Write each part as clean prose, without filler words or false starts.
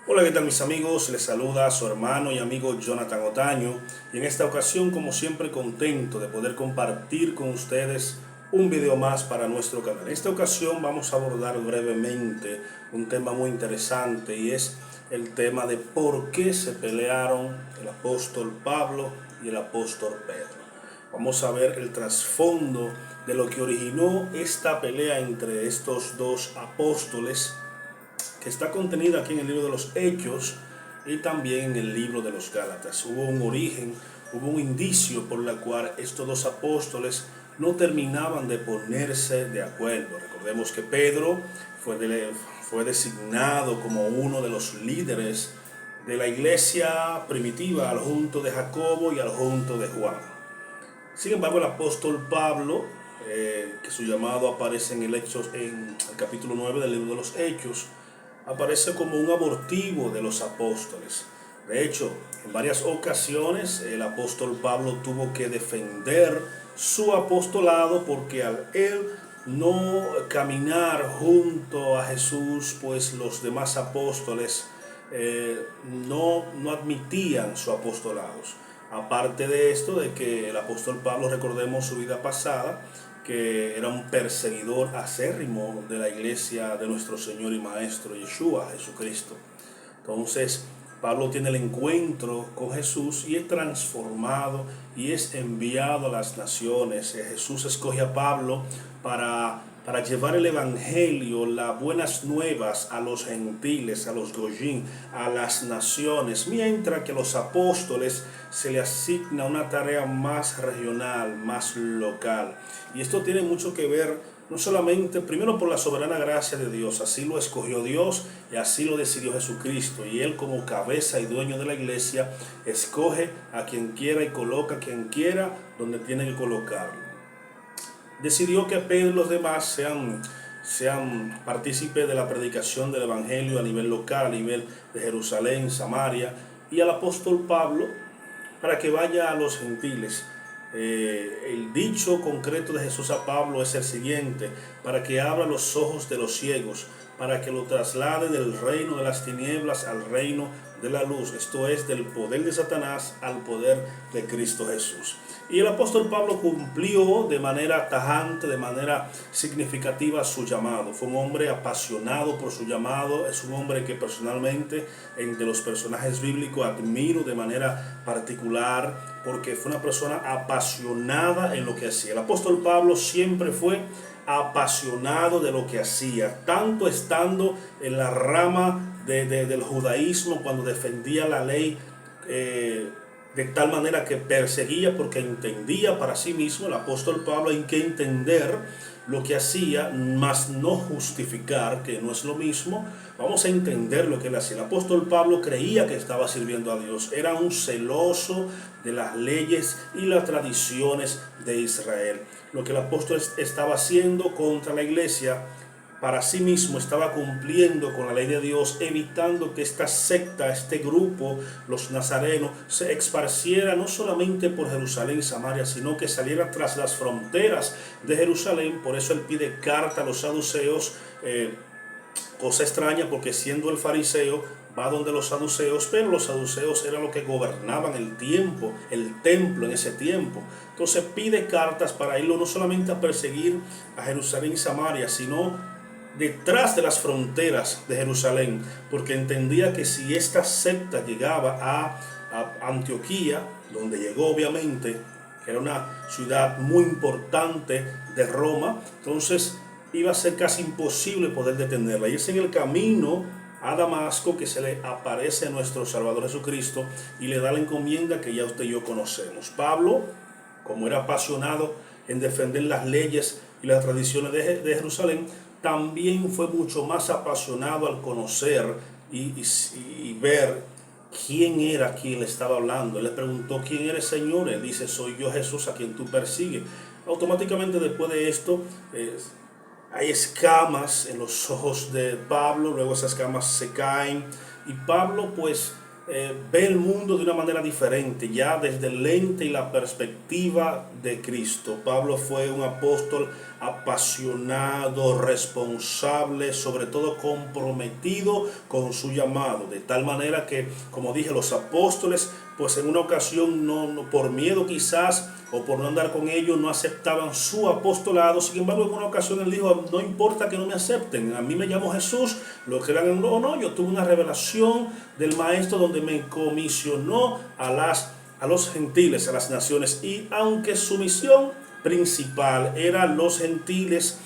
Hola, ¿qué tal mis amigos? Les saluda a su hermano y amigo Jonathan Otaño y en esta ocasión, como siempre, contento de poder compartir con ustedes un video más para nuestro canal. En esta ocasión vamos a abordar brevemente un tema muy interesante y es el tema de por qué se pelearon el apóstol Pablo y el apóstol Pedro. Vamos a ver el trasfondo de lo que originó esta pelea entre estos dos apóstoles que está contenida aquí en el libro de los Hechos y también en el libro de los Gálatas. Hubo un origen, hubo un indicio por el cual estos dos apóstoles no terminaban de ponerse de acuerdo. Recordemos que Pedro fue designado como uno de los líderes de la iglesia primitiva al junto de Jacobo y al junto de Juan. Sin embargo, el apóstol Pablo, que su llamado aparece en en el capítulo 9 del libro de los Hechos, aparece como un abortivo de los apóstoles. De hecho, en varias ocasiones el apóstol Pablo tuvo que defender su apostolado porque al él no caminar junto a Jesús, pues los demás apóstoles no admitían su apostolado. Aparte de esto, de que el apóstol Pablo, recordemos su vida pasada, que era un perseguidor acérrimo de la iglesia de nuestro Señor y Maestro Yeshua, Jesucristo. Entonces, Pablo tiene el encuentro con Jesús y es transformado y es enviado a las naciones. Jesús escoge a Pablo para llevar el evangelio, las buenas nuevas a los gentiles, a los goyim, a las naciones, mientras que a los apóstoles se le asigna una tarea más regional, más local. Y esto tiene mucho que ver no solamente, primero por la soberana gracia de Dios, así lo escogió Dios y así lo decidió Jesucristo. Y Él como cabeza y dueño de la iglesia, escoge a quien quiera y coloca a quien quiera donde tiene que colocarlo. Decidió que Pedro y los demás sean partícipes de la predicación del Evangelio a nivel local, a nivel de Jerusalén, Samaria, y al apóstol Pablo para que vaya a los gentiles. El dicho concreto de Jesús a Pablo es el siguiente: para que abra los ojos de los ciegos, para que lo traslade del reino de las tinieblas al reino de la luz, esto es, del poder de Satanás al poder de Cristo Jesús. Y el apóstol Pablo cumplió de manera tajante, de manera significativa su llamado. Fue un hombre apasionado por su llamado, es un hombre que personalmente, entre los personajes bíblicos, admiro de manera particular, porque fue una persona apasionada en lo que hacía. El apóstol Pablo siempre fue apasionado de lo que hacía, tanto estando en la rama del judaísmo, cuando defendía la ley, de tal manera que perseguía porque entendía para sí mismo. El apóstol Pablo, hay que entender lo que hacía, mas no justificar, que no es lo mismo. Vamos a entender lo que él hacía. El apóstol Pablo creía que estaba sirviendo a Dios, era un celoso de las leyes y las tradiciones de Israel. Lo que el apóstol estaba haciendo contra la iglesia, para sí mismo estaba cumpliendo con la ley de Dios, evitando que esta secta, este grupo, los nazarenos, se esparciera no solamente por Jerusalén y Samaria, sino que saliera tras las fronteras de Jerusalén. Por eso él pide carta a los saduceos, cosa extraña porque siendo el fariseo va donde los saduceos, pero los saduceos eran los que gobernaban el tiempo, el templo en ese tiempo. Entonces pide cartas para irlo no solamente a perseguir a Jerusalén y Samaria, sino detrás de las fronteras de Jerusalén, porque entendía que si esta secta llegaba a Antioquía, donde llegó obviamente, que era una ciudad muy importante de Roma, entonces iba a ser casi imposible poder detenerla. Y es en el camino a Damasco que se le aparece a nuestro Salvador Jesucristo y le da la encomienda que ya usted y yo conocemos. Pablo, como era apasionado en defender las leyes y las tradiciones de Jerusalén, también fue mucho más apasionado al conocer y ver quién era quien le estaba hablando. Él le preguntó: ¿quién eres, Señor? Él dice: soy yo, Jesús, a quien tú persigues. Automáticamente después de esto, hay escamas en los ojos de Pablo, luego esas escamas se caen y Pablo pues ve el mundo de una manera diferente, ya desde el lente y la perspectiva de Cristo. Pablo fue un apóstol apasionado, responsable, sobre todo comprometido con su llamado. De tal manera que, como dije, los apóstoles, pues en una ocasión, por miedo quizás, o por no andar con ellos, no aceptaban su apostolado. Sin embargo, en una ocasión él dijo: no importa que no me acepten, a mí me llamo Jesús, lo que eran o no, yo tuve una revelación del Maestro donde me comisionó a los gentiles, a las naciones. Y aunque su misión principal era los gentiles,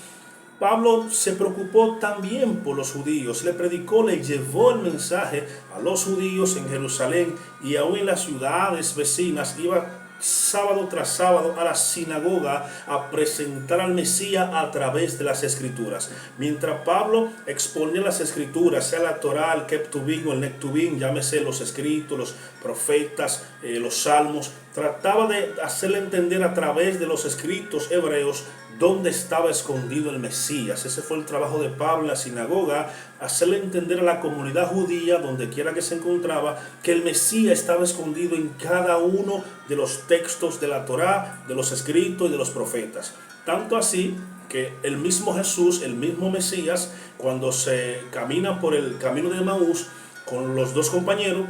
Pablo se preocupó también por los judíos, le predicó, le llevó el mensaje a los judíos en Jerusalén y aún en las ciudades vecinas. Iba sábado tras sábado a la sinagoga a presentar al Mesías a través de las Escrituras. Mientras Pablo exponía las Escrituras, sea la Torá, el Ketubim o el Nektubim, llámese los escritos, los profetas, los salmos, trataba de hacerle entender a través de los escritos hebreos dónde estaba escondido el Mesías. Ese fue el trabajo de Pablo en la sinagoga, hacerle entender a la comunidad judía, donde quiera que se encontraba, que el Mesías estaba escondido en cada uno de los textos de la Torá, de los escritos y de los profetas. Tanto así que el mismo Jesús, el mismo Mesías, cuando se camina por el camino de Emaús con los dos compañeros,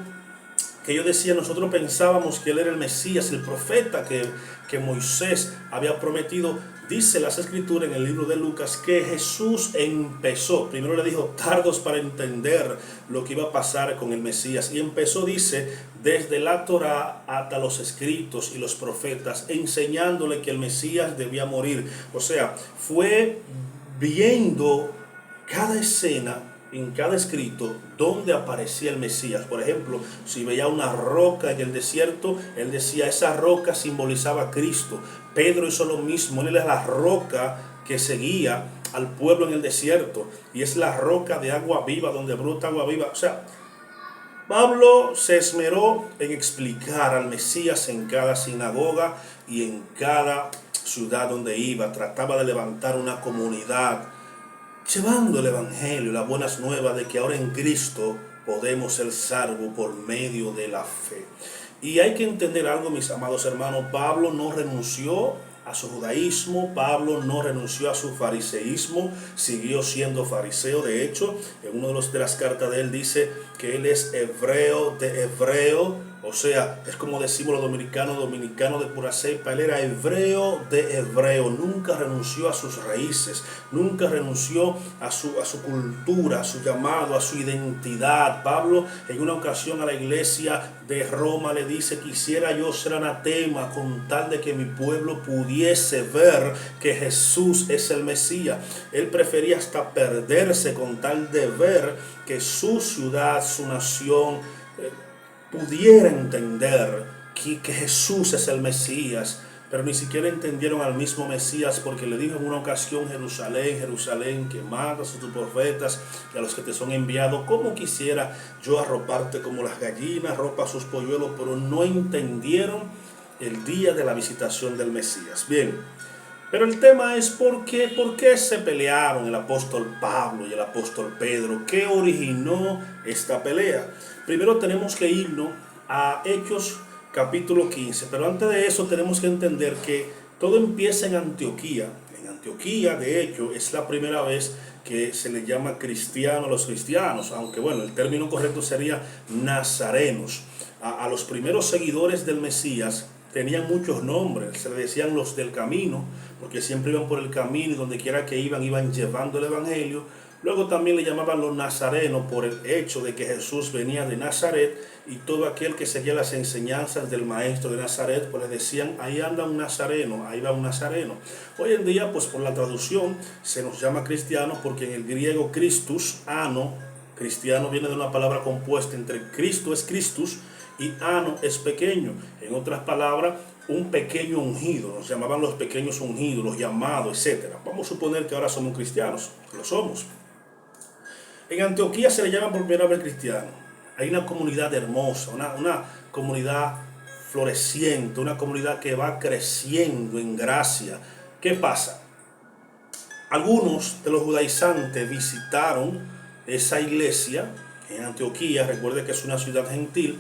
que ellos decían: nosotros pensábamos que él era el Mesías, el profeta que Moisés había prometido. Dice las Escrituras en el libro de Lucas que Jesús empezó, primero le dijo tardos para entender lo que iba a pasar con el Mesías, y empezó, dice, desde la Torá hasta los escritos y los profetas, enseñándole que el Mesías debía morir. O sea, fue viendo cada escena en cada escrito donde aparecía el Mesías. Por ejemplo, si veía una roca en el desierto, él decía: esa roca simbolizaba a Cristo. Pedro hizo lo mismo, él era la roca que seguía al pueblo en el desierto, y es la roca de agua viva, donde brota agua viva. O sea, Pablo se esmeró en explicar al Mesías en cada sinagoga y en cada ciudad donde iba. Trataba de levantar una comunidad, llevando el Evangelio, las buenas nuevas de que ahora en Cristo podemos ser salvos por medio de la fe. Y hay que entender algo, mis amados hermanos: Pablo no renunció a su judaísmo, Pablo no renunció a su fariseísmo, siguió siendo fariseo. De hecho, en una de las cartas de él dice que él es hebreo de hebreo. O sea, es como decimos los dominicanos, dominicano de pura cepa. Él era hebreo de hebreo. Nunca renunció a sus raíces, nunca renunció a su cultura, a su llamado, a su identidad. Pablo en una ocasión a la iglesia de Roma le dice: quisiera yo ser anatema con tal de que mi pueblo pudiese ver que Jesús es el Mesías. Él prefería hasta perderse con tal de ver que su ciudad, su nación, pudiera entender que Jesús es el Mesías. Pero ni siquiera entendieron al mismo Mesías, porque le dijo en una ocasión: Jerusalén, Jerusalén, que matas a tus profetas y a los que te son enviados. ¿Cómo quisiera yo arroparte como las gallinas ropa a sus polluelos? Pero no entendieron el día de la visitación del Mesías. Bien, pero el tema es por qué se pelearon el apóstol Pablo y el apóstol Pedro. ¿Qué originó esta pelea? Primero tenemos que irnos a Hechos capítulo 15. Pero antes de eso tenemos que entender que todo empieza en Antioquía. En Antioquía, de hecho, es la primera vez que se le llama cristiano a los cristianos. Aunque bueno, el término correcto sería nazarenos. A los primeros seguidores del Mesías tenían muchos nombres. Se le decían los del camino, porque siempre iban por el camino y donde quiera que iban llevando el evangelio. Luego también le llamaban los nazarenos por el hecho de que Jesús venía de Nazaret, y todo aquel que seguía las enseñanzas del maestro de Nazaret, pues le decían: ahí anda un nazareno, ahí va un nazareno. Hoy en día, pues por la traducción se nos llama cristianos, porque en el griego Christus, ano, cristiano viene de una palabra compuesta entre Cristo es Christus y ano es pequeño. En otras palabras, un pequeño ungido. Nos llamaban los pequeños ungidos, los llamados, etc. Vamos a suponer que ahora somos cristianos, lo somos. En Antioquía se le llama por primera vez cristiano. Hay una comunidad hermosa, una comunidad floreciente, una comunidad que va creciendo en gracia. ¿Qué pasa? Algunos de los judaizantes visitaron esa iglesia en Antioquía. Recuerde que es una ciudad gentil,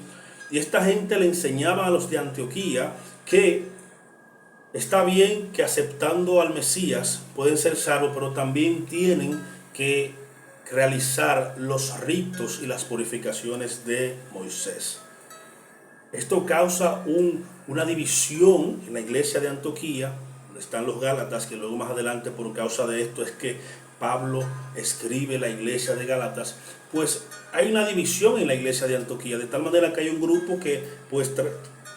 y esta gente le enseñaba a los de Antioquía que Está bien que aceptando al Mesías pueden ser salvos, pero también tienen que realizar los ritos y las purificaciones de Moisés. Esto causa una división en la iglesia de Antioquía, donde están los Gálatas, que luego más adelante por causa de esto es que Pablo escribe la iglesia de Gálatas. Pues hay una división en la iglesia de Antioquía, de tal manera que hay un grupo que pues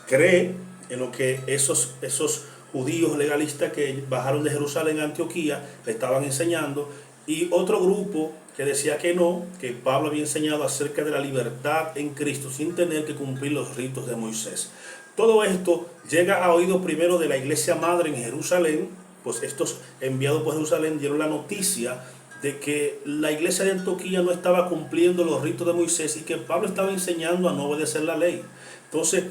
cree en lo que esos judíos legalistas que bajaron de Jerusalén a Antioquía le estaban enseñando, y otro grupo que decía que no, que Pablo había enseñado acerca de la libertad en Cristo sin tener que cumplir los ritos de Moisés. Todo esto llega a oído primero de la iglesia madre en Jerusalén, pues estos enviados por Jerusalén dieron la noticia de que la iglesia de Antioquía no estaba cumpliendo los ritos de Moisés y que Pablo estaba enseñando a no obedecer la ley. Entonces,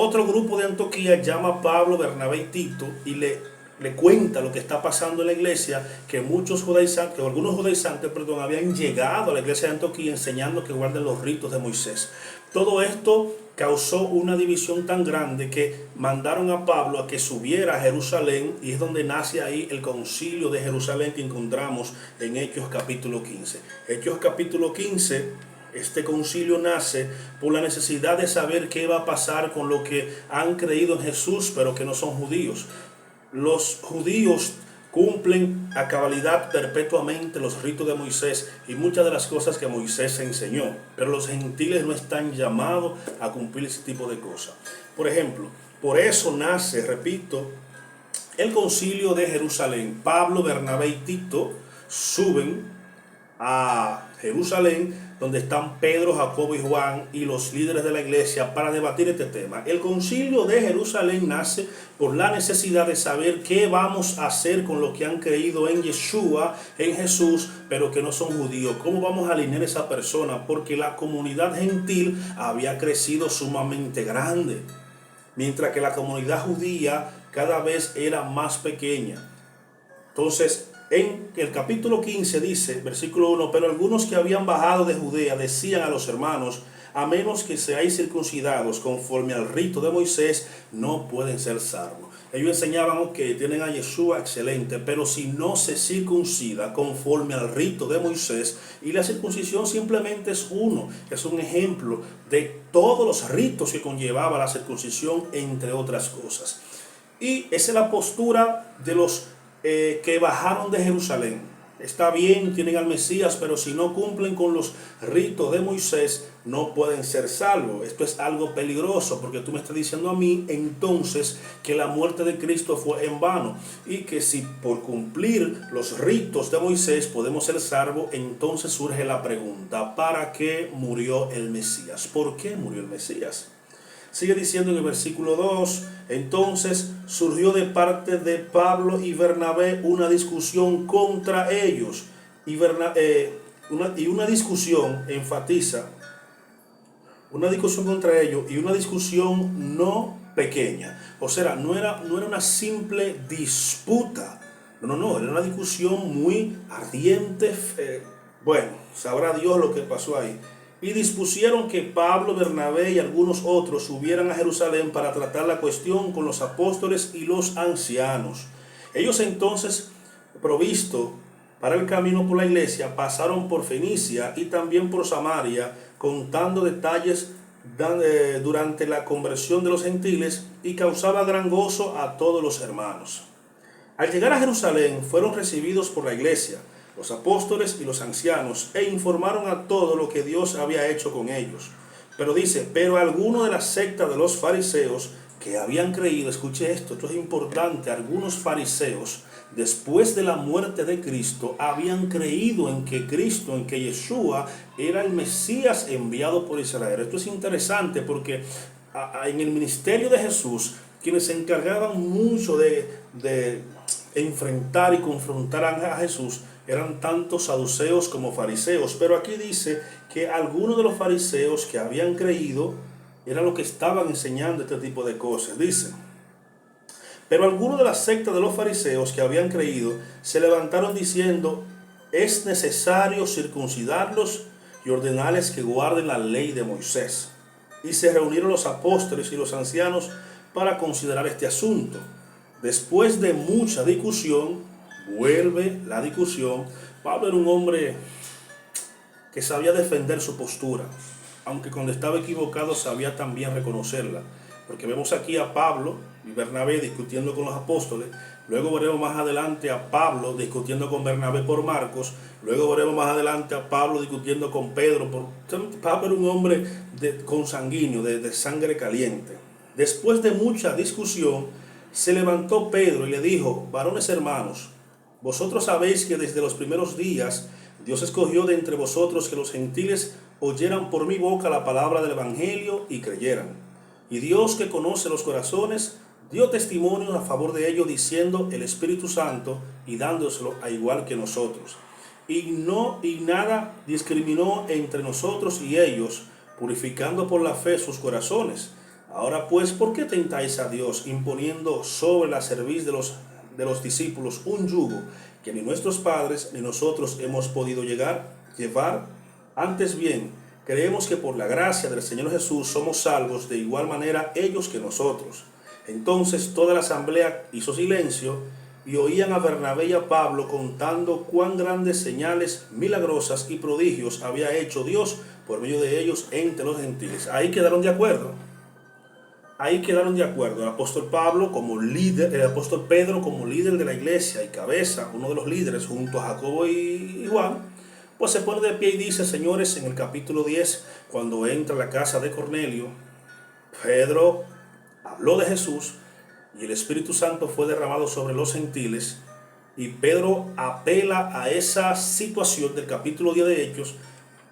otro grupo de Antioquía llama a Pablo, Bernabé y Tito y le cuenta lo que está pasando en la iglesia, que algunos judaizantes, habían llegado a la iglesia de Antioquía enseñando que guarden los ritos de Moisés. Todo esto causó una división tan grande que mandaron a Pablo a que subiera a Jerusalén, y es donde nace ahí el concilio de Jerusalén que encontramos en Hechos capítulo 15. Hechos capítulo 15. Este concilio nace por la necesidad de saber qué va a pasar con los que han creído en Jesús pero que no son judíos. Los judíos cumplen a cabalidad perpetuamente los ritos de Moisés y muchas de las cosas que Moisés enseñó, pero los gentiles no están llamados a cumplir ese tipo de cosas. Por ejemplo, por eso nace, repito, el concilio de Jerusalén. Pablo, Bernabé y Tito suben a Jerusalén, donde están Pedro, Jacobo y Juan y los líderes de la iglesia para debatir este tema. El concilio de Jerusalén nace por la necesidad de saber qué vamos a hacer con los que han creído en Yeshua, en Jesús, pero que no son judíos. ¿Cómo vamos a alinear a esa persona? Porque la comunidad gentil había crecido sumamente grande, mientras que la comunidad judía cada vez era más pequeña. Entonces, en el capítulo 15 dice, versículo 1, pero algunos que habían bajado de Judea decían a los hermanos, a menos que seáis circuncidados conforme al rito de Moisés, no pueden ser salvos. Ellos enseñaban que tienen a Yeshua excelente, pero si no se circuncida conforme al rito de Moisés, y la circuncisión simplemente es un ejemplo de todos los ritos que conllevaba la circuncisión, entre otras cosas. Y esa es la postura de los que bajaron de Jerusalén. Está bien, tienen al Mesías, pero si no cumplen con los ritos de Moisés, no pueden ser salvos. Esto es algo peligroso, porque tú me estás diciendo a mí entonces que la muerte de Cristo fue en vano, y que si por cumplir los ritos de Moisés podemos ser salvos, entonces surge la pregunta, ¿para qué murió el Mesías? ¿Por qué murió el Mesías? Sigue diciendo en el versículo 2, entonces surgió de parte de Pablo y Bernabé una discusión contra ellos. Y una discusión, enfatiza, una discusión contra ellos, y una discusión no pequeña. O sea, no era una simple disputa. No, era una discusión muy ardiente. Bueno, sabrá Dios lo que pasó ahí. Y dispusieron que Pablo, Bernabé y algunos otros subieran a Jerusalén para tratar la cuestión con los apóstoles y los ancianos. Ellos entonces, provisto para el camino por la iglesia, pasaron por Fenicia y también por Samaria, contando detalles durante la conversión de los gentiles, y causaba gran gozo a todos los hermanos. Al llegar a Jerusalén fueron recibidos por la iglesia, los apóstoles y los ancianos, e informaron a todos lo que Dios había hecho con ellos. Pero dice, pero algunos de la secta de los fariseos que habían creído, escuche esto es importante, algunos fariseos, después de la muerte de Cristo, habían creído en que Cristo, en que Yeshua era el Mesías enviado por Israel. Esto es interesante porque en el ministerio de Jesús, quienes se encargaban mucho de enfrentar y confrontar a Jesús eran tanto saduceos como fariseos, pero aquí dice que algunos de los fariseos que habían creído eran los que estaban enseñando este tipo de cosas. Dice, pero algunos de la secta de los fariseos que habían creído se levantaron diciendo, es necesario circuncidarlos y ordenarles que guarden la ley de Moisés. Y se reunieron los apóstoles y los ancianos para considerar este asunto. Después de mucha discusión, vuelve la discusión. Pablo era un hombre que sabía defender su postura, aunque cuando estaba equivocado sabía también reconocerla. Porque vemos aquí a Pablo y Bernabé discutiendo con los apóstoles, luego veremos más adelante a Pablo discutiendo con Bernabé por Marcos, luego veremos más adelante a Pablo discutiendo con Pedro. Pablo era un hombre consanguíneo, de sangre caliente. Después de mucha discusión, se levantó Pedro y le dijo: varones hermanos, vosotros sabéis que desde los primeros días Dios escogió de entre vosotros que los gentiles oyeran por mi boca la palabra del Evangelio y creyeran. Y Dios, que conoce los corazones, dio testimonio a favor de ellos, diciendo el Espíritu Santo y dándoselo a igual que nosotros. Y nada discriminó entre nosotros y ellos, purificando por la fe sus corazones. Ahora pues, ¿por qué tentáis a Dios, imponiendo sobre la cerviz de los discípulos un yugo que ni nuestros padres ni nosotros hemos podido llevar? Antes bien, creemos que por la gracia del Señor Jesús somos salvos de igual manera ellos que nosotros. Entonces toda la asamblea hizo silencio y oían a Bernabé y a Pablo contando cuán grandes señales milagrosas y prodigios había hecho Dios por medio de ellos entre los gentiles. Ahí quedaron de acuerdo. El apóstol Pablo como líder, el apóstol Pedro como líder de la iglesia y cabeza, uno de los líderes junto a Jacobo y Juan, pues se pone de pie y dice: señores, en el capítulo 10, cuando entra a la casa de Cornelio, Pedro habló de Jesús y el Espíritu Santo fue derramado sobre los gentiles, y Pedro apela a esa situación del capítulo 10 de Hechos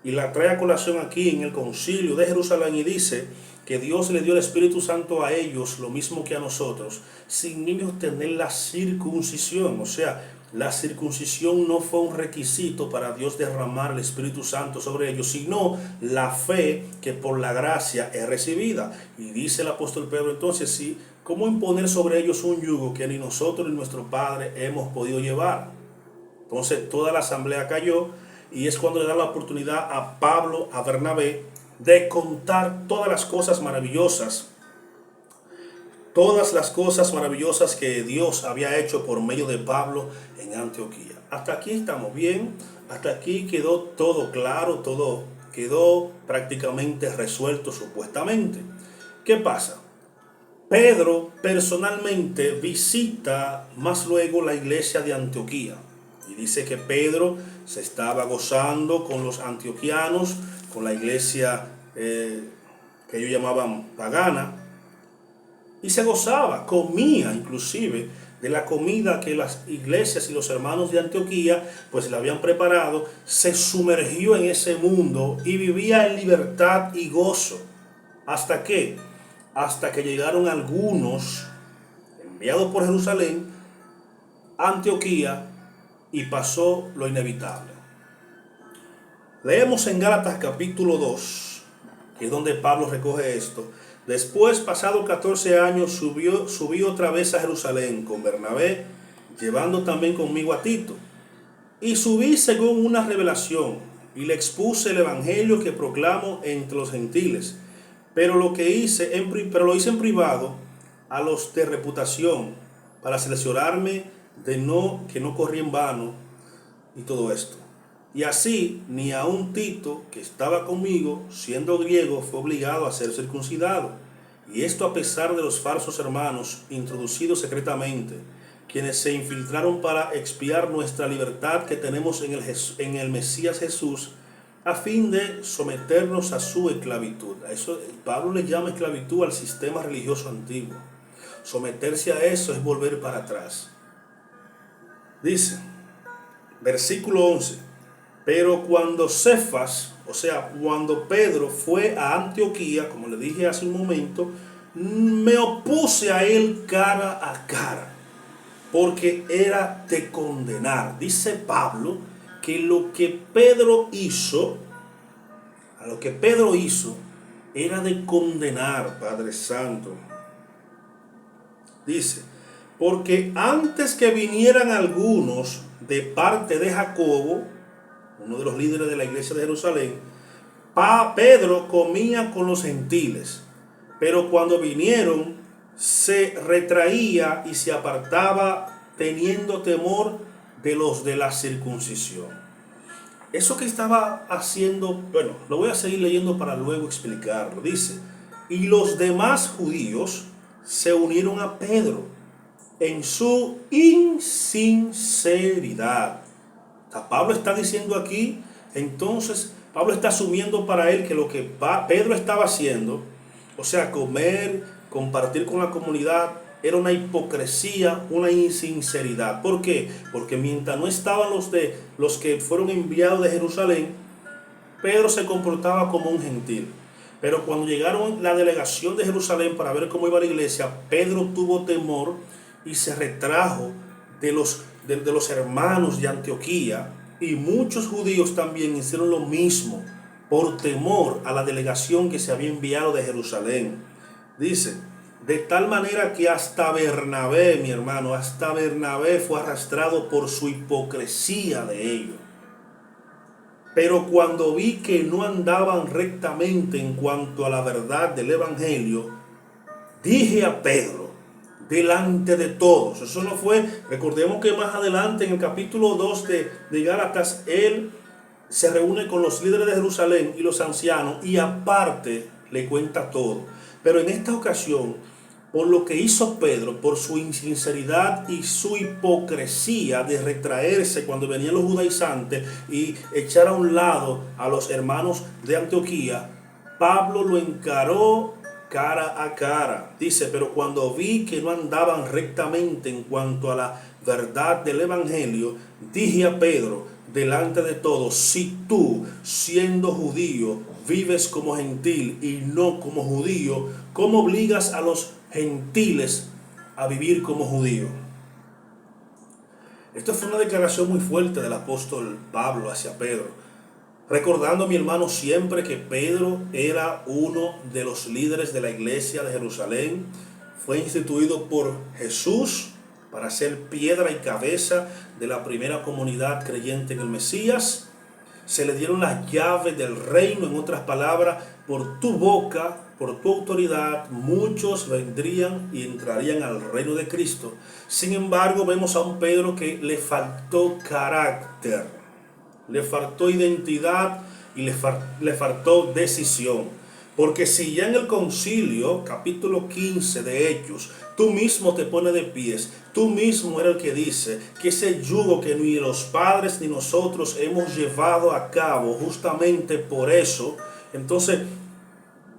y la trae a colación aquí en el concilio de Jerusalén y dice que Dios le dio el Espíritu Santo a ellos lo mismo que a nosotros, sin ellos tener la circuncisión. O sea, la circuncisión no fue un requisito para Dios derramar el Espíritu Santo sobre ellos, sino la fe que por la gracia es recibida. Y dice el apóstol Pedro entonces: sí, ¿cómo imponer sobre ellos un yugo que ni nosotros ni nuestro Padre hemos podido llevar? Entonces toda la asamblea cayó, y es cuando le da la oportunidad a Pablo, a Bernabé, de contar todas las cosas maravillosas que Dios había hecho por medio de Pablo en Antioquía. Hasta aquí estamos bien, hasta aquí quedó todo claro, todo quedó prácticamente resuelto supuestamente. ¿Qué pasa? Pedro personalmente visita más luego la iglesia de Antioquía y dice que Pedro se estaba gozando con los antioquianos, con la iglesia que ellos llamaban pagana, y se gozaba, comía inclusive de la comida que las iglesias y los hermanos de Antioquía pues le habían preparado. Se sumergió en ese mundo y vivía en libertad y gozo. ¿Hasta qué? Hasta que llegaron algunos enviados por Jerusalén a Antioquía y pasó lo inevitable. Leemos en Gálatas capítulo 2, que es donde Pablo recoge esto. Después, pasado 14 años, subí otra vez a Jerusalén con Bernabé, llevando también conmigo a Tito. Y subí según una revelación, y le expuse el evangelio que proclamo entre los gentiles. Pero lo hice en privado a los de reputación, para cerciorarme que no corrí en vano y todo esto. Y así, ni aun Tito, que estaba conmigo, siendo griego, fue obligado a ser circuncidado. Y esto a pesar de los falsos hermanos, introducidos secretamente, quienes se infiltraron para expiar nuestra libertad que tenemos en el Mesías Jesús, a fin de someternos a su esclavitud. A eso Pablo le llama esclavitud al sistema religioso antiguo. Someterse a eso es volver para atrás. Dice, versículo 11. Pero cuando Cefas, o sea, cuando Pedro fue a Antioquía, como le dije hace un momento, me opuse a él cara a cara, porque era de condenar. Dice Pablo que lo que Pedro hizo era de condenar, Padre Santo. Dice, porque antes que vinieran algunos de parte de Jacobo, uno de los líderes de la iglesia de Jerusalén, Pedro comía con los gentiles. Pero cuando vinieron, se retraía y se apartaba teniendo temor de los de la circuncisión. Eso que estaba haciendo, bueno, lo voy a seguir leyendo para luego explicarlo. Dice, y los demás judíos se unieron a Pedro en su insinceridad. O sea, Pablo está diciendo aquí, entonces, Pablo está asumiendo para él que lo que Pedro estaba haciendo, o sea, comer, compartir con la comunidad, era una hipocresía, una insinceridad. ¿Por qué? Porque mientras no estaban los que fueron enviados de Jerusalén, Pedro se comportaba como un gentil. Pero cuando llegaron la delegación de Jerusalén para ver cómo iba la iglesia, Pedro tuvo temor y se retrajo de los hermanos de Antioquía, y muchos judíos también hicieron lo mismo por temor a la delegación que se había enviado de Jerusalén. Dice, de tal manera que hasta Bernabé, mi hermano, hasta Bernabé fue arrastrado por su hipocresía de ellos. Pero cuando vi que no andaban rectamente en cuanto a la verdad del evangelio, dije a Pedro, delante de todos. Eso no fue, recordemos que más adelante en el capítulo 2 de Gálatas, él se reúne con los líderes de Jerusalén y los ancianos y aparte le cuenta todo. Pero en esta ocasión, por lo que hizo Pedro, por su insinceridad y su hipocresía de retraerse cuando venían los judaizantes y echar a un lado a los hermanos de Antioquía, Pablo lo encaró cara a cara. Dice, pero cuando vi que no andaban rectamente en cuanto a la verdad del evangelio, dije a Pedro delante de todos, si tú, siendo judío, vives como gentil y no como judío, ¿cómo obligas a los gentiles a vivir como judíos? Esto fue una declaración muy fuerte del apóstol Pablo hacia Pedro. Recordando, mi hermano, siempre que Pedro era uno de los líderes de la iglesia de Jerusalén, fue instituido por Jesús para ser piedra y cabeza de la primera comunidad creyente en el Mesías. Se le dieron las llaves del reino, en otras palabras, por tu boca, por tu autoridad, muchos vendrían y entrarían al reino de Cristo. Sin embargo, vemos a un Pedro que le faltó carácter, le faltó identidad y le faltó decisión. Porque si ya en el concilio, capítulo 15 de Hechos, tú mismo te pones de pies, tú mismo eres el que dice que ese yugo que ni los padres ni nosotros hemos llevado a cabo, justamente por eso, entonces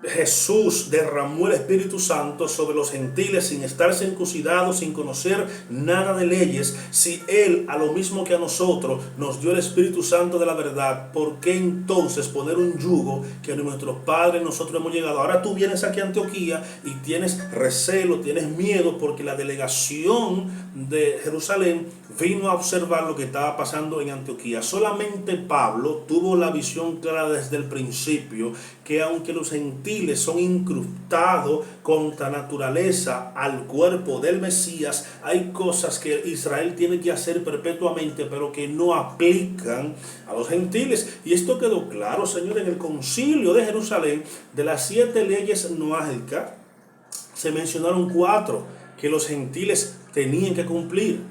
Jesús derramó el Espíritu Santo sobre los gentiles sin estar circuncidados, sin conocer nada de leyes. Si Él, a lo mismo que a nosotros, nos dio el Espíritu Santo de la verdad, ¿por qué entonces poner un yugo que nuestros padres nosotros hemos llegado? Ahora tú vienes aquí a Antioquía y tienes recelo, tienes miedo porque la delegación de Jerusalén vino a observar lo que estaba pasando en Antioquía. Solamente Pablo tuvo la visión clara desde el principio que aunque los gentiles son incrustados contra naturaleza al cuerpo del Mesías, hay cosas que Israel tiene que hacer perpetuamente, pero que no aplican a los gentiles. Y esto quedó claro, Señor, en el concilio de Jerusalén. De las 7 leyes noágicas, se mencionaron 4 que los gentiles tenían que cumplir.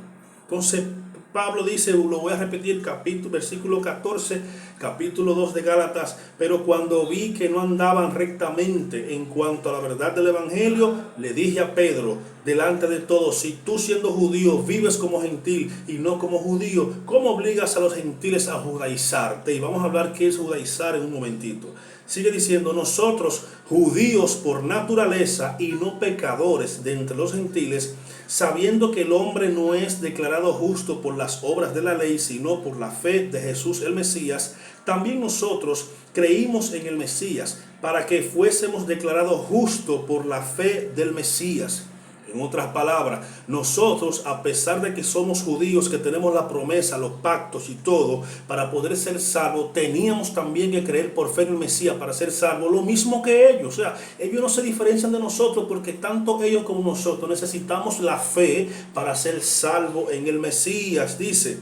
Entonces Pablo dice, lo voy a repetir, versículo 14, capítulo 2 de Gálatas, pero cuando vi que no andaban rectamente en cuanto a la verdad del evangelio, le dije a Pedro, delante de todos, si tú siendo judío vives como gentil y no como judío, ¿cómo obligas a los gentiles a judaizarte? Y vamos a hablar qué es judaizar en un momentito. Sigue diciendo, nosotros, judíos por naturaleza y no pecadores de entre los gentiles, sabiendo que el hombre no es declarado justo por las obras de la ley, sino por la fe de Jesús el Mesías, también nosotros creímos en el Mesías, para que fuésemos declarados justos por la fe del Mesías. En otras palabras, nosotros, a pesar de que somos judíos, que tenemos la promesa, los pactos y todo, para poder ser salvos, teníamos también que creer por fe en el Mesías para ser salvos, lo mismo que ellos. O sea, ellos no se diferencian de nosotros porque tanto ellos como nosotros necesitamos la fe para ser salvos en el Mesías. Dice,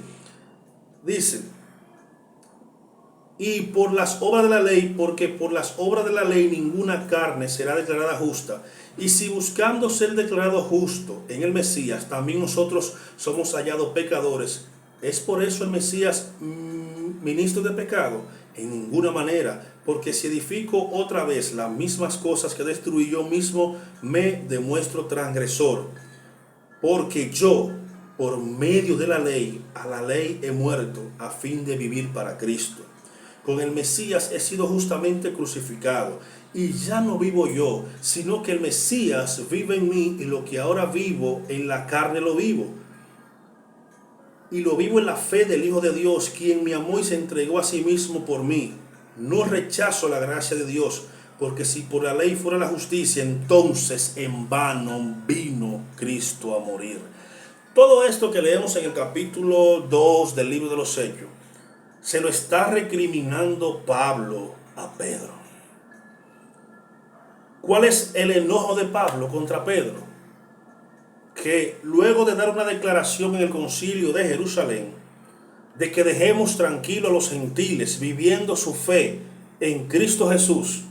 Y por las obras de la ley, porque por las obras de la ley ninguna carne será declarada justa. Y si buscando ser declarado justo en el Mesías, también nosotros somos hallados pecadores, ¿es por eso el Mesías ministro de pecado? En ninguna manera, porque si edifico otra vez las mismas cosas que destruí yo mismo, me demuestro transgresor. Porque yo, por medio de la ley, a la ley he muerto a fin de vivir para Cristo. Con el Mesías he sido justamente crucificado, y ya no vivo yo, sino que el Mesías vive en mí, y lo que ahora vivo en la carne lo vivo. Y lo vivo en la fe del Hijo de Dios, quien me amó y se entregó a sí mismo por mí. No rechazo la gracia de Dios, porque si por la ley fuera la justicia, entonces en vano vino Cristo a morir. Todo esto que leemos en el capítulo 2 del libro de los Hechos, se lo está recriminando Pablo a Pedro. ¿Cuál es el enojo de Pablo contra Pedro? Que luego de dar una declaración en el concilio de Jerusalén, de que dejemos tranquilos a los gentiles viviendo su fe en Cristo Jesús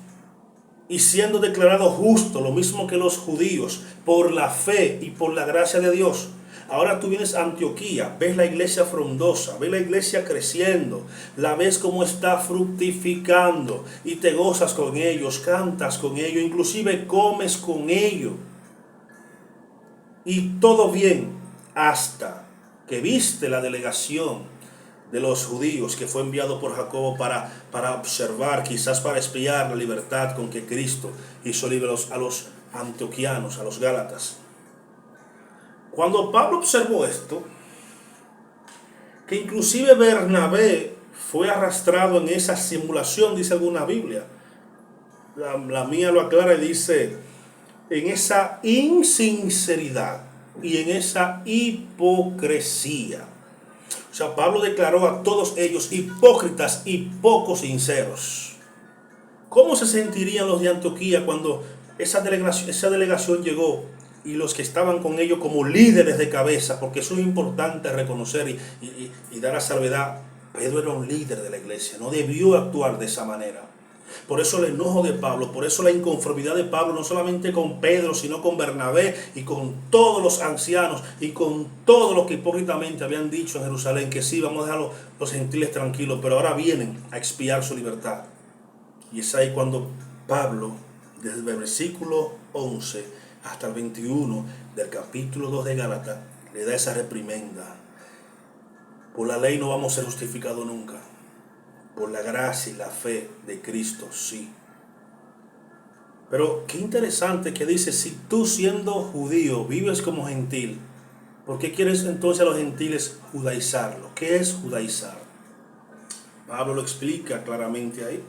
y siendo declarados justos, lo mismo que los judíos, por la fe y por la gracia de Dios. Ahora tú vienes a Antioquía, ves la iglesia frondosa, ves la iglesia creciendo, la ves como está fructificando y te gozas con ellos, cantas con ellos, inclusive comes con ellos. Y todo bien hasta que viste la delegación de los judíos que fue enviado por Jacobo para observar, quizás para espiar la libertad con que Cristo hizo libres a los antioquianos, a los gálatas. Cuando Pablo observó esto, que inclusive Bernabé fue arrastrado en esa simulación, dice alguna Biblia, la mía lo aclara y dice, en esa insinceridad y en esa hipocresía. O sea, Pablo declaró a todos ellos hipócritas y poco sinceros. ¿Cómo se sentirían los de Antioquía cuando esa delegación llegó y los que estaban con ellos como líderes de cabeza? Porque eso es importante reconocer y dar a salvedad. Pedro era un líder de la iglesia, no debió actuar de esa manera. Por eso el enojo de Pablo, por eso la inconformidad de Pablo, no solamente con Pedro, sino con Bernabé y con todos los ancianos y con todos los que hipócritamente habían dicho en Jerusalén que sí, vamos a dejar los gentiles tranquilos, pero ahora vienen a expiar su libertad. Y es ahí cuando Pablo, desde el versículo 11 hasta el 21 del capítulo 2 de Gálatas, le da esa reprimenda. Por la ley no vamos a ser justificados nunca. Por la gracia y la fe de Cristo, sí. Pero qué interesante que dice, si tú siendo judío vives como gentil, ¿por qué quieres entonces a los gentiles judaizarlo? ¿Qué es judaizar? Pablo lo explica claramente ahí.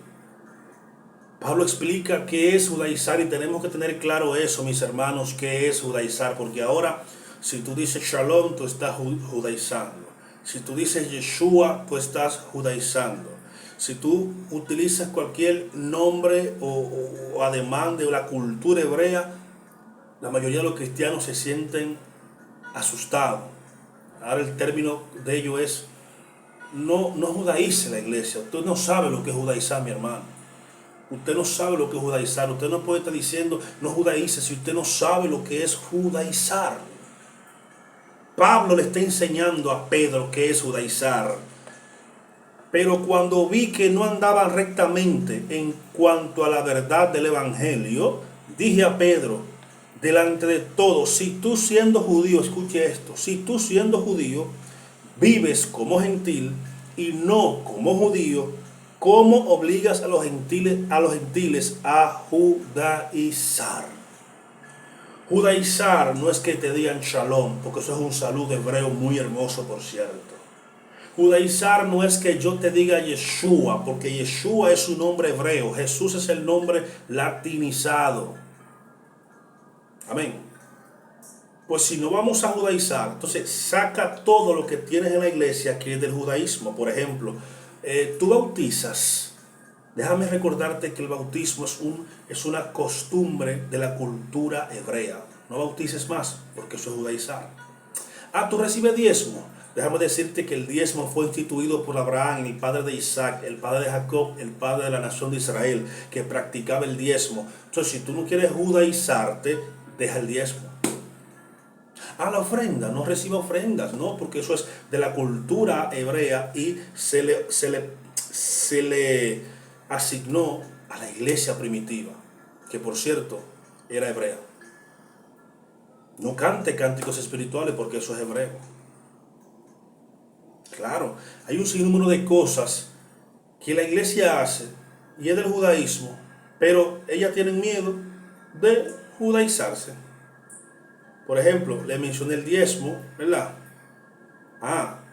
Pablo explica qué es judaizar y tenemos que tener claro eso, mis hermanos, qué es judaizar, porque ahora si tú dices Shalom, tú estás judaizando. Si tú dices Yeshua, tú estás judaizando. Si tú utilizas cualquier nombre o ademán de la cultura hebrea, la mayoría de los cristianos se sienten asustados. Ahora el término de ello es, no judaice la iglesia. Usted no sabe lo que es judaizar, mi hermano. Usted no sabe lo que es judaizar. Usted no puede estar diciendo, no judaice, si usted no sabe lo que es judaizar. Pablo le está enseñando a Pedro qué es judaizar. Pero cuando vi que no andaban rectamente en cuanto a la verdad del Evangelio, dije a Pedro, delante de todos, si tú siendo judío, escuche esto, si tú siendo judío vives como gentil y no como judío, ¿cómo obligas a los gentiles a judaizar? Judaizar no es que te digan shalom, porque eso es un saludo hebreo muy hermoso, por cierto. Judaizar no es que yo te diga Yeshua, porque Yeshua es un nombre hebreo, Jesús es el nombre latinizado. Amén. Pues si no vamos a judaizar, entonces saca todo lo que tienes en la iglesia que es del judaísmo. Por ejemplo, tú bautizas. Déjame recordarte que el bautismo es una costumbre de la cultura hebrea. No bautices más, porque eso es judaizar. Tú recibes diezmo. Déjame decirte que el diezmo fue instituido por Abraham, el padre de Isaac, el padre de Jacob, el padre de la nación de Israel, que practicaba el diezmo. Entonces, si tú no quieres judaizarte, deja el diezmo. La ofrenda, no reciba ofrendas, no, porque eso es de la cultura hebrea y se le asignó a la iglesia primitiva, que por cierto era hebrea. No cante cánticos espirituales porque eso es hebreo. Claro, hay un sinnúmero de cosas que la iglesia hace y es del judaísmo, pero ellas tienen miedo de judaizarse. Por ejemplo, le mencioné el diezmo, ¿verdad?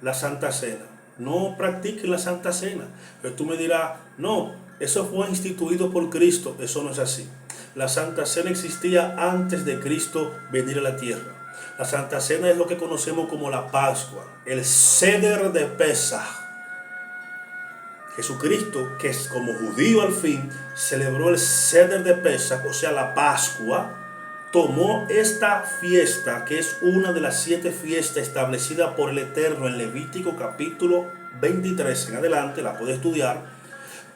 La Santa Cena. No practiquen la Santa Cena. Pero tú me dirás, no, eso fue instituido por Cristo. Eso no es así. La Santa Cena existía antes de Cristo venir a la tierra. La Santa Cena es lo que conocemos como la Pascua, el Seder de Pesaj. Jesucristo, que es como judío al fin, celebró el Seder de Pesaj, o sea, la Pascua. Tomó esta fiesta, que es una de las 7 fiestas establecidas por el Eterno en Levítico capítulo 23 en adelante, la puede estudiar.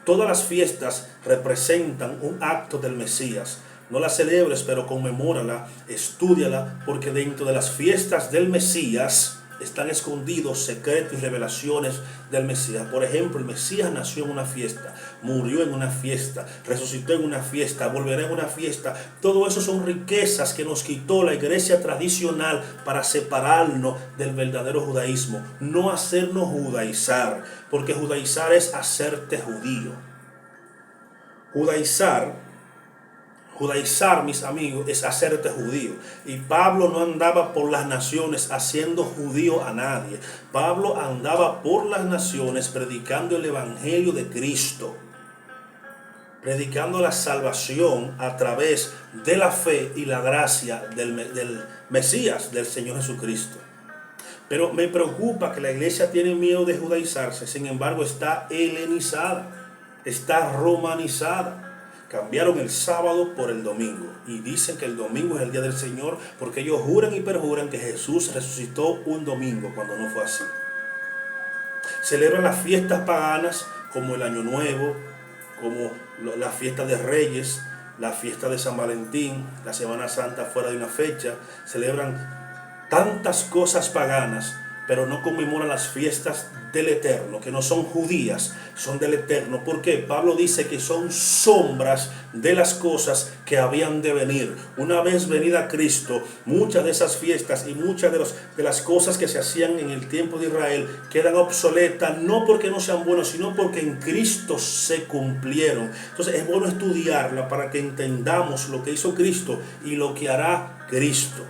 Todas las fiestas representan un acto del Mesías. No la celebres, pero conmemórala, estúdiala, porque dentro de las fiestas del Mesías están escondidos secretos y revelaciones del Mesías. Por ejemplo, el Mesías nació en una fiesta, murió en una fiesta, resucitó en una fiesta, volverá en una fiesta. Todo eso son riquezas que nos quitó la iglesia tradicional para separarnos del verdadero judaísmo, no hacernos judaizar, porque judaizar es hacerte judío. Judaizar, mis amigos, es hacerte judío. Y Pablo no andaba por las naciones haciendo judío a nadie. Pablo andaba por las naciones predicando el evangelio de Cristo, predicando la salvación a través de la fe y la gracia del Mesías, del Señor Jesucristo. Pero me preocupa que la iglesia tiene miedo de judaizarse, sin embargo está helenizada, está romanizada. Cambiaron el sábado por el domingo y dicen que el domingo es el día del Señor porque ellos juran y perjuran que Jesús resucitó un domingo cuando no fue así. Celebran las fiestas paganas como el Año Nuevo, como la fiesta de Reyes, la fiesta de San Valentín, la Semana Santa fuera de una fecha. Celebran tantas cosas paganas, pero no conmemoran las fiestas del Eterno, que no son judías, son del Eterno. ¿Por qué? Pablo dice que son sombras de las cosas que habían de venir. Una vez venida Cristo, muchas de esas fiestas y muchas de las cosas que se hacían en el tiempo de Israel quedan obsoletas, no porque no sean buenas, sino porque en Cristo se cumplieron. Entonces es bueno estudiarla para que entendamos lo que hizo Cristo y lo que hará Cristo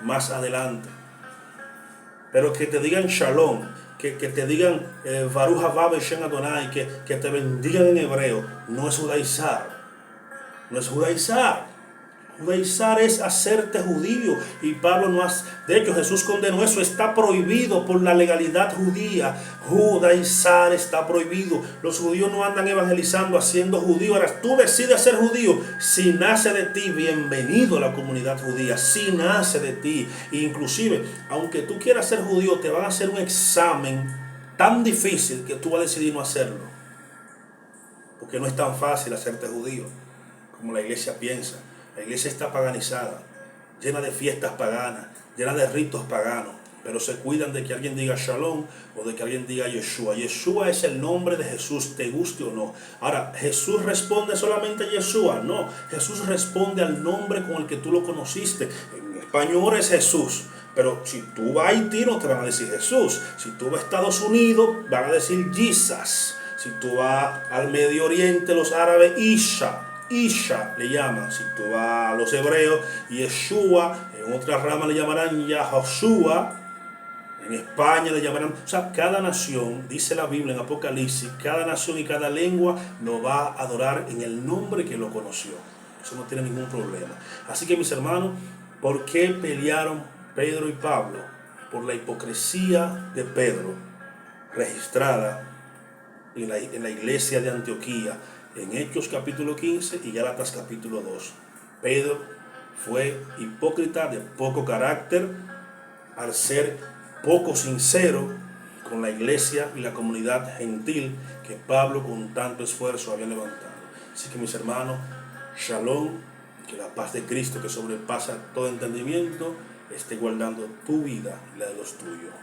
más adelante. Pero que te digan shalom, que te digan Baruch haba Beshem Adonai, que te bendigan en hebreo, no es judaizar. No es judaizar. Judaizar es hacerte judío. Y Pablo no hace. De hecho, Jesús condenó eso. Está prohibido por la legalidad judía. Judaizar está prohibido. Los judíos no andan evangelizando haciendo judío. Ahora tú decides ser judío. Si nace de ti, bienvenido a la comunidad judía. Si nace de ti. Inclusive, aunque tú quieras ser judío, te van a hacer un examen tan difícil que tú vas a decidir no hacerlo. Porque no es tan fácil hacerte judío como la iglesia piensa. La iglesia está paganizada, llena de fiestas paganas, llena de ritos paganos, pero se cuidan de que alguien diga Shalom o de que alguien diga Yeshua. Yeshua es el nombre de Jesús, te guste o no. Ahora, ¿Jesús responde solamente a Yeshua? No, Jesús responde al nombre con el que tú lo conociste. En español es Jesús, pero si tú vas a Haití no te van a decir Jesús. Si tú vas a Estados Unidos van a decir Jesus. Si tú vas al Medio Oriente, los árabes, Isha le llaman. Si tú vas a los hebreos, Yeshua, en otra rama le llamarán Yahoshua, en España le llamarán. O sea, cada nación, dice la Biblia en Apocalipsis, cada nación y cada lengua lo va a adorar en el nombre que lo conoció. Eso no tiene ningún problema. Así que, mis hermanos, ¿por qué pelearon Pedro y Pablo? Por la hipocresía de Pedro, registrada en la iglesia de Antioquía, en Hechos capítulo 15 y Gálatas capítulo 2. Pedro fue hipócrita, de poco carácter, al ser poco sincero con la iglesia y la comunidad gentil que Pablo con tanto esfuerzo había levantado. Así que mis hermanos, shalom, que la paz de Cristo que sobrepasa todo entendimiento esté guardando tu vida y la de los tuyos.